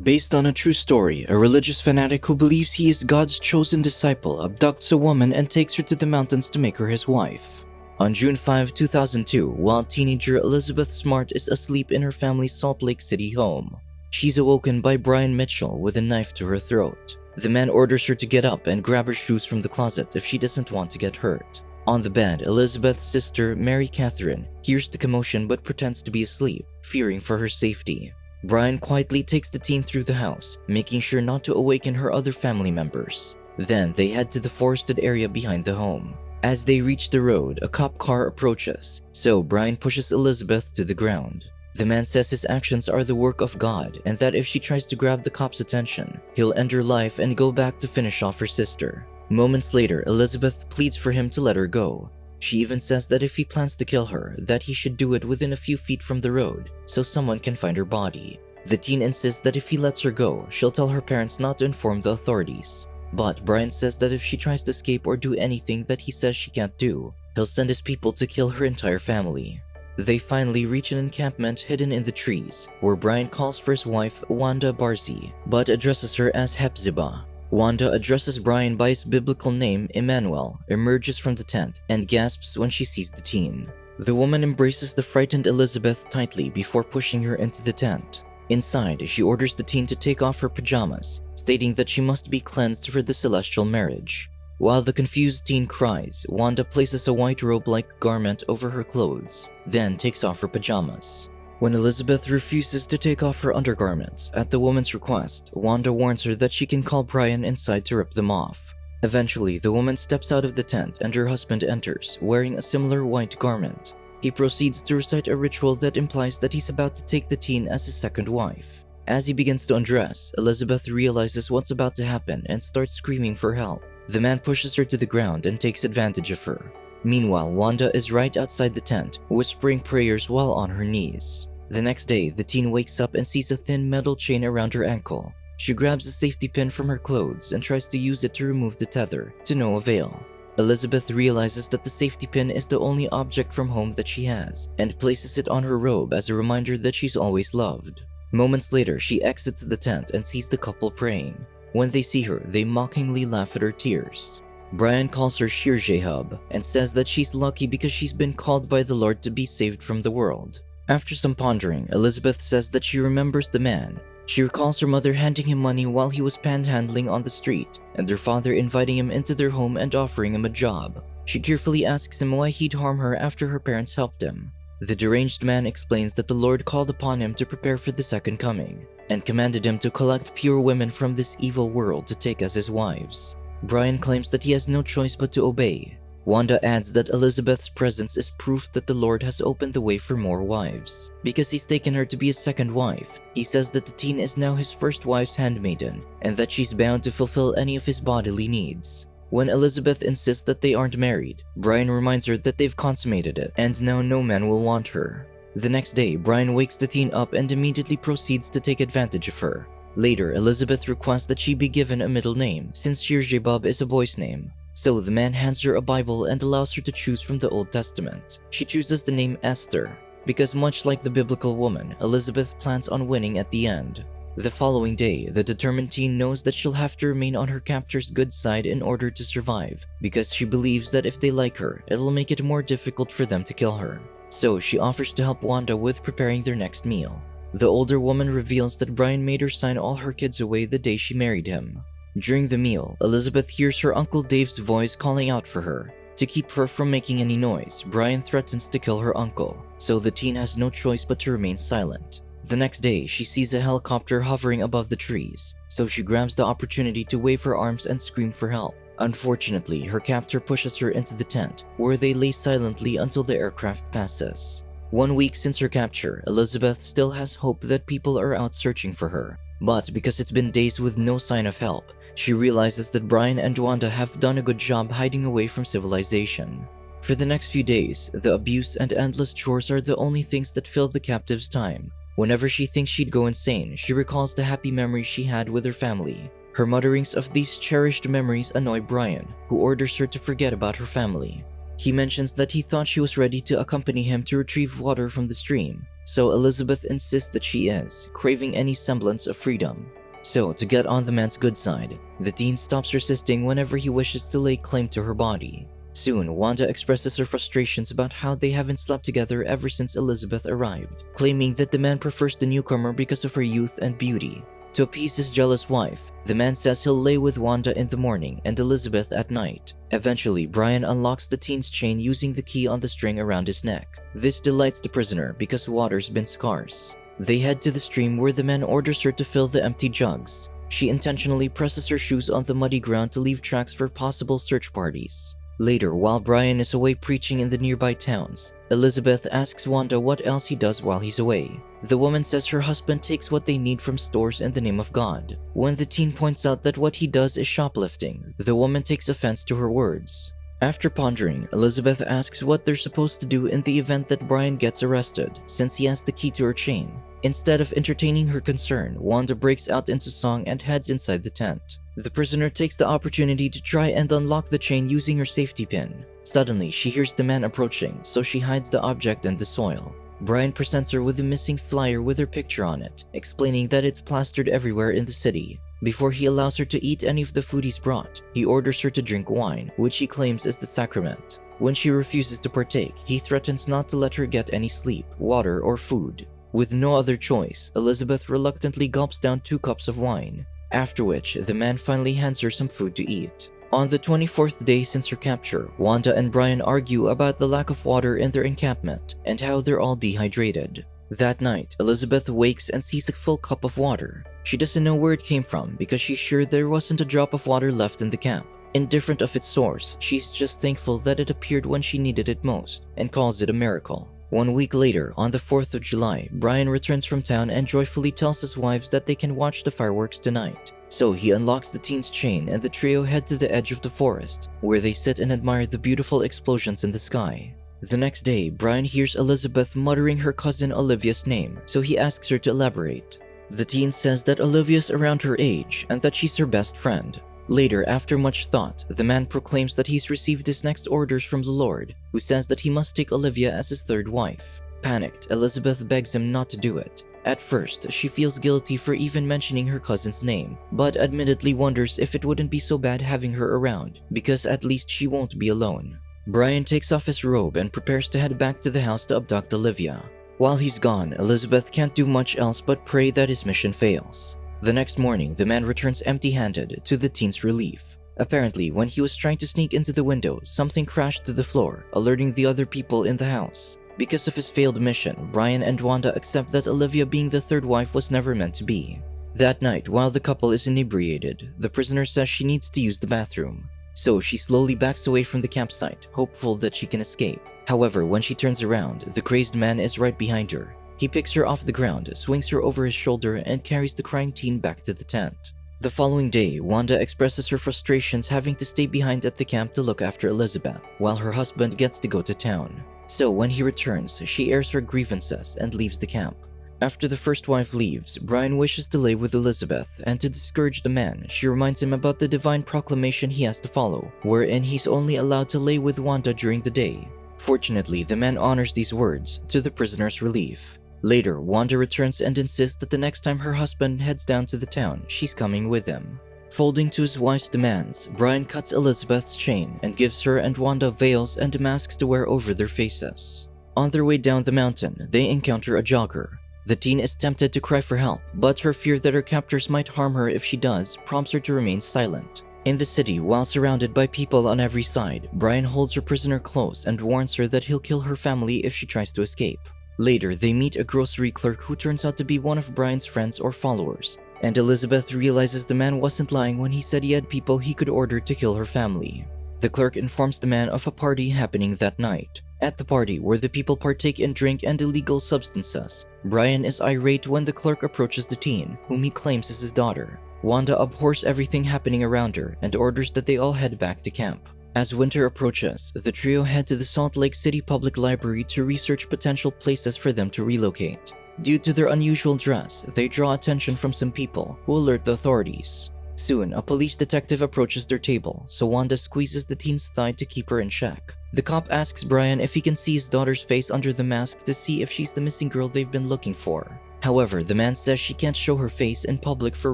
Based on a true story, a religious fanatic who believes he is God's chosen disciple abducts a woman and takes her to the mountains to make her his wife. On June 5, 2002, while teenager Elizabeth Smart is asleep in her family's Salt Lake City home, she's awoken by Brian Mitchell with a knife to her throat. The man orders her to get up and grab her shoes from the closet if she doesn't want to get hurt. On the bed, Elizabeth's sister, Mary Catherine, hears the commotion but pretends to be asleep, fearing for her safety. Brian quietly takes the teen through the house, making sure not to awaken her other family members. Then they head to the forested area behind the home. As they reach the road, a cop car approaches, so Brian pushes Elizabeth to the ground. The man says his actions are the work of God and that if she tries to grab the cop's attention, he'll end her life and go back to finish off her sister. Moments later, Elizabeth pleads for him to let her go. She even says that if he plans to kill her, that he should do it within a few feet from the road so someone can find her body. The teen insists that if he lets her go, she'll tell her parents not to inform the authorities. But Brian says that if she tries to escape or do anything that he says she can't do, he'll send his people to kill her entire family. They finally reach an encampment hidden in the trees, where Brian calls for his wife, Wanda Barzee, but addresses her as Hepzibah. Wanda addresses Brian by his biblical name, Emmanuel, emerges from the tent, and gasps when she sees the teen. The woman embraces the frightened Elizabeth tightly before pushing her into the tent. Inside, she orders the teen to take off her pajamas, stating that she must be cleansed for the celestial marriage. While the confused teen cries, Wanda places a white robe-like garment over her clothes, then takes off her pajamas. When Elizabeth refuses to take off her undergarments at the woman's request, Wanda warns her that she can call Brian inside to rip them off. Eventually, the woman steps out of the tent and her husband enters, wearing a similar white garment. He proceeds to recite a ritual that implies that he's about to take the teen as his second wife. As he begins to undress, Elizabeth realizes what's about to happen and starts screaming for help. The man pushes her to the ground and takes advantage of her. Meanwhile, Wanda is right outside the tent, whispering prayers while on her knees. The next day, the teen wakes up and sees a thin metal chain around her ankle. She grabs a safety pin from her clothes and tries to use it to remove the tether, to no avail. Elizabeth realizes that the safety pin is the only object from home that she has, and places it on her robe as a reminder that she's always loved. Moments later, she exits the tent and sees the couple praying. When they see her, they mockingly laugh at her tears. Brian calls her Shir Jehub and says that she's lucky because she's been called by the Lord to be saved from the world. After some pondering, Elizabeth says that she remembers the man. She recalls her mother handing him money while he was panhandling on the street, and her father inviting him into their home and offering him a job. She tearfully asks him why he'd harm her after her parents helped him. The deranged man explains that the Lord called upon him to prepare for the second coming, and commanded him to collect pure women from this evil world to take as his wives. Brian claims that he has no choice but to obey. Wanda adds that Elizabeth's presence is proof that the Lord has opened the way for more wives. Because he's taken her to be his second wife, he says that the teen is now his first wife's handmaiden, and that she's bound to fulfill any of his bodily needs. When Elizabeth insists that they aren't married, Brian reminds her that they've consummated it, and now no man will want her. The next day, Brian wakes the teen up and immediately proceeds to take advantage of her. Later, Elizabeth requests that she be given a middle name, since Shir Jehub is a boy's name. So the man hands her a Bible and allows her to choose from the Old Testament. She chooses the name Esther, because much like the biblical woman, Elizabeth plans on winning at the end. The following day, the determined teen knows that she'll have to remain on her captor's good side in order to survive, because she believes that if they like her, it'll make it more difficult for them to kill her. So she offers to help Wanda with preparing their next meal. The older woman reveals that Brian made her sign all her kids away the day she married him. During the meal, Elizabeth hears her Uncle Dave's voice calling out for her. To keep her from making any noise, Brian threatens to kill her uncle, so the teen has no choice but to remain silent. The next day, she sees a helicopter hovering above the trees, so she grabs the opportunity to wave her arms and scream for help. Unfortunately, her captor pushes her into the tent, where they lay silently until the aircraft passes. 1 week since her capture, Elizabeth still has hope that people are out searching for her. But because it's been days with no sign of help, she realizes that Brian and Wanda have done a good job hiding away from civilization. For the next few days, the abuse and endless chores are the only things that fill the captive's time. Whenever she thinks she'd go insane, she recalls the happy memories she had with her family. Her mutterings of these cherished memories annoy Brian, who orders her to forget about her family. He mentions that he thought she was ready to accompany him to retrieve water from the stream, so Elizabeth insists that she is, craving any semblance of freedom. So, to get on the man's good side, the teen stops resisting whenever he wishes to lay claim to her body. Soon, Wanda expresses her frustrations about how they haven't slept together ever since Elizabeth arrived, claiming that the man prefers the newcomer because of her youth and beauty. To appease his jealous wife, the man says he'll lay with Wanda in the morning and Elizabeth at night. Eventually, Brian unlocks the teen's chain using the key on the string around his neck. This delights the prisoner because water's been scarce. They head to the stream where the man orders her to fill the empty jugs. She intentionally presses her shoes on the muddy ground to leave tracks for possible search parties. Later, while Brian is away preaching in the nearby towns, Elizabeth asks Wanda what else he does while he's away. The woman says her husband takes what they need from stores in the name of God. When the teen points out that what he does is shoplifting, the woman takes offense to her words. After pondering, Elizabeth asks what they're supposed to do in the event that Brian gets arrested, since he has the key to her chain. Instead of entertaining her concern, Wanda breaks out into song and heads inside the tent. The prisoner takes the opportunity to try and unlock the chain using her safety pin. Suddenly, she hears the man approaching, so she hides the object in the soil. Brian presents her with a missing flyer with her picture on it, explaining that it's plastered everywhere in the city. Before he allows her to eat any of the food he's brought, he orders her to drink wine, which he claims is the sacrament. When she refuses to partake, he threatens not to let her get any sleep, water, or food. With no other choice, Elizabeth reluctantly gulps down 2 cups of wine, after which the man finally hands her some food to eat. On the 24th day since her capture, Wanda and Brian argue about the lack of water in their encampment and how they're all dehydrated. That night, Elizabeth wakes and sees a full cup of water. She doesn't know where it came from because she's sure there wasn't a drop of water left in the camp. Indifferent of its source, she's just thankful that it appeared when she needed it most and calls it a miracle. 1 week later, on the 4th of July, Brian returns from town and joyfully tells his wives that they can watch the fireworks tonight. So he unlocks the teen's chain and the trio head to the edge of the forest, where they sit and admire the beautiful explosions in the sky. The next day, Brian hears Elizabeth muttering her cousin Olivia's name, so he asks her to elaborate. The teen says that Olivia's around her age and that she's her best friend. Later, after much thought, the man proclaims that he's received his next orders from the Lord, who says that he must take Olivia as his 3rd wife. Panicked, Elizabeth begs him not to do it. At first, she feels guilty for even mentioning her cousin's name, but admittedly wonders if it wouldn't be so bad having her around, because at least she won't be alone. Brian takes off his robe and prepares to head back to the house to abduct Olivia. While he's gone, Elizabeth can't do much else but pray that his mission fails. The next morning, the man returns empty-handed, to the teen's relief. Apparently, when he was trying to sneak into the window, something crashed to the floor, alerting the other people in the house. Because of his failed mission, Brian and Wanda accept that Olivia being the 3rd wife was never meant to be. That night, while the couple is inebriated, the prisoner says she needs to use the bathroom. So she slowly backs away from the campsite, hopeful that she can escape. However, when she turns around, the crazed man is right behind her. He picks her off the ground, swings her over his shoulder, and carries the crying teen back to the tent. The following day, Wanda expresses her frustrations having to stay behind at the camp to look after Elizabeth, while her husband gets to go to town. So when he returns, she airs her grievances and leaves the camp. After the first wife leaves, Brian wishes to lay with Elizabeth, and to discourage the man, she reminds him about the divine proclamation he has to follow, wherein he's only allowed to lay with Wanda during the day. Fortunately, the man honors these words, to the prisoner's relief. Later, Wanda returns and insists that the next time her husband heads down to the town, she's coming with him. Folding to his wife's demands, Brian cuts Elizabeth's chain and gives her and Wanda veils and masks to wear over their faces. On their way down the mountain, they encounter a jogger. The teen is tempted to cry for help, but her fear that her captors might harm her if she does prompts her to remain silent. In the city, while surrounded by people on every side, Brian holds her prisoner close and warns her that he'll kill her family if she tries to escape. Later, they meet a grocery clerk who turns out to be one of Brian's friends or followers, and Elizabeth realizes the man wasn't lying when he said he had people he could order to kill her family. The clerk informs the man of a party happening that night. At the party, where the people partake in drink and illegal substances, Brian is irate when the clerk approaches the teen, whom he claims is his daughter. Wanda abhors everything happening around her and orders that they all head back to camp. As winter approaches, the trio head to the Salt Lake City Public Library to research potential places for them to relocate. Due to their unusual dress, they draw attention from some people who alert the authorities. Soon, a police detective approaches their table, so Wanda squeezes the teen's thigh to keep her in check. The cop asks Brian if he can see his daughter's face under the mask to see if she's the missing girl they've been looking for. However, the man says she can't show her face in public for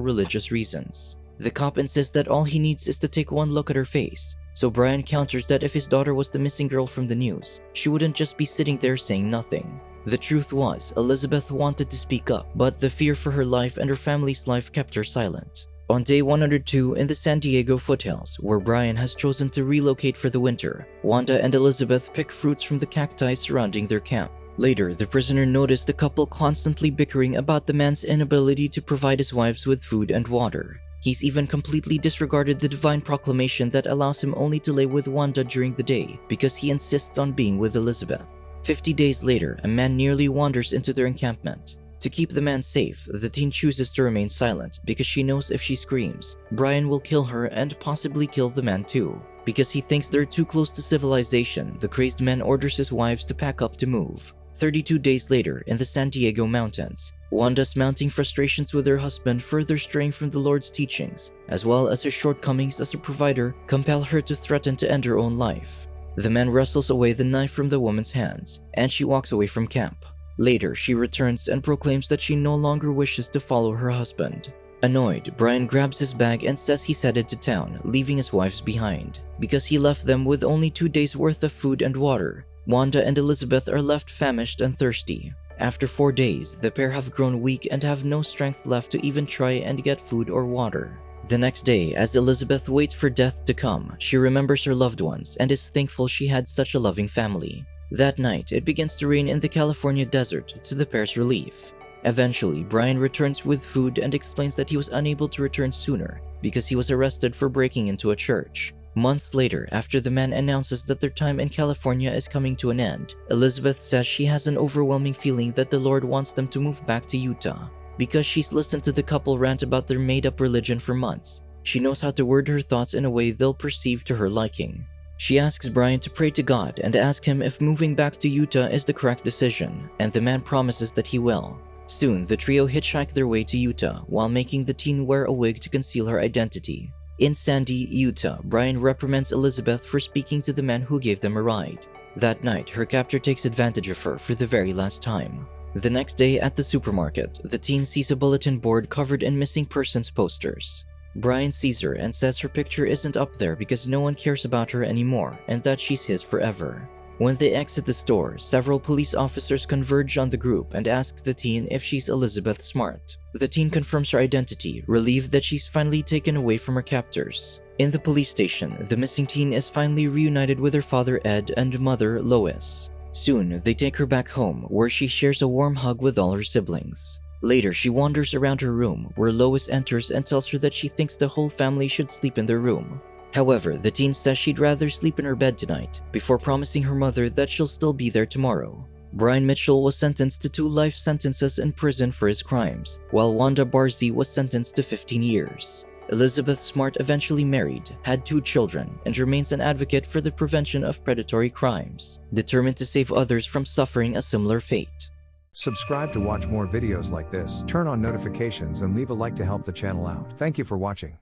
religious reasons. The cop insists that all he needs is to take one look at her face, so Brian counters that if his daughter was the missing girl from the news, she wouldn't just be sitting there saying nothing. The truth was, Elizabeth wanted to speak up, but the fear for her life and her family's life kept her silent. On day 102 in the San Diego foothills, where Brian has chosen to relocate for the winter, Wanda and Elizabeth pick fruits from the cacti surrounding their camp. Later, the prisoner noticed the couple constantly bickering about the man's inability to provide his wives with food and water. He's even completely disregarded the divine proclamation that allows him only to lay with Wanda during the day because he insists on being with Elizabeth. 50 days later, a man nearly wanders into their encampment. To keep the man safe, the teen chooses to remain silent because she knows if she screams, Brian will kill her and possibly kill the man too. Because he thinks they're too close to civilization, the crazed man orders his wives to pack up to move. 32 days later, in the San Diego mountains, Wanda's mounting frustrations with her husband, further straying from the Lord's teachings, as well as her shortcomings as a provider, compel her to threaten to end her own life. The man wrestles away the knife from the woman's hands, and she walks away from camp. Later, she returns and proclaims that she no longer wishes to follow her husband. Annoyed, Brian grabs his bag and says he's headed to town, leaving his wives behind. Because he left them with only 2 days worth of food and water, Wanda and Elizabeth are left famished and thirsty. After 4 days, the pair have grown weak and have no strength left to even try and get food or water. The next day, as Elizabeth waits for death to come, she remembers her loved ones and is thankful she had such a loving family. That night, it begins to rain in the California desert, to the pair's relief. Eventually, Brian returns with food and explains that he was unable to return sooner because he was arrested for breaking into a church. Months later, after the man announces that their time in California is coming to an end, Elizabeth says she has an overwhelming feeling that the Lord wants them to move back to Utah. Because she's listened to the couple rant about their made-up religion for months, she knows how to word her thoughts in a way they'll perceive to her liking. She asks Brian to pray to God and ask him if moving back to Utah is the correct decision, and the man promises that he will. Soon, the trio hitchhike their way to Utah while making the teen wear a wig to conceal her identity. In Sandy, Utah, Brian reprimands Elizabeth for speaking to the man who gave them a ride. That night, her captor takes advantage of her for the very last time. The next day at the supermarket, the teen sees a bulletin board covered in missing persons posters. Brian sees her and says her picture isn't up there because no one cares about her anymore and that she's his forever. When they exit the store, several police officers converge on the group and ask the teen if she's IAmElizabethSmart. The teen confirms her identity, relieved that she's finally taken away from her captors. In the police station, the missing teen is finally reunited with her father Ed and mother Lois. Soon, they take her back home, where she shares a warm hug with all her siblings. Later, she wanders around her room, where Lois enters and tells her that she thinks the whole family should sleep in their room. However, the teen says she'd rather sleep in her bed tonight, before promising her mother that she'll still be there tomorrow. Brian Mitchell was sentenced to 2 life sentences in prison for his crimes, while Wanda Barzee was sentenced to 15 years. IAmElizabethSmart eventually married, had 2 children, and remains an advocate for the prevention of predatory crimes, determined to save others from suffering a similar fate. Subscribe to watch more videos like this, turn on notifications and leave a like to help the channel out. Thank you for watching.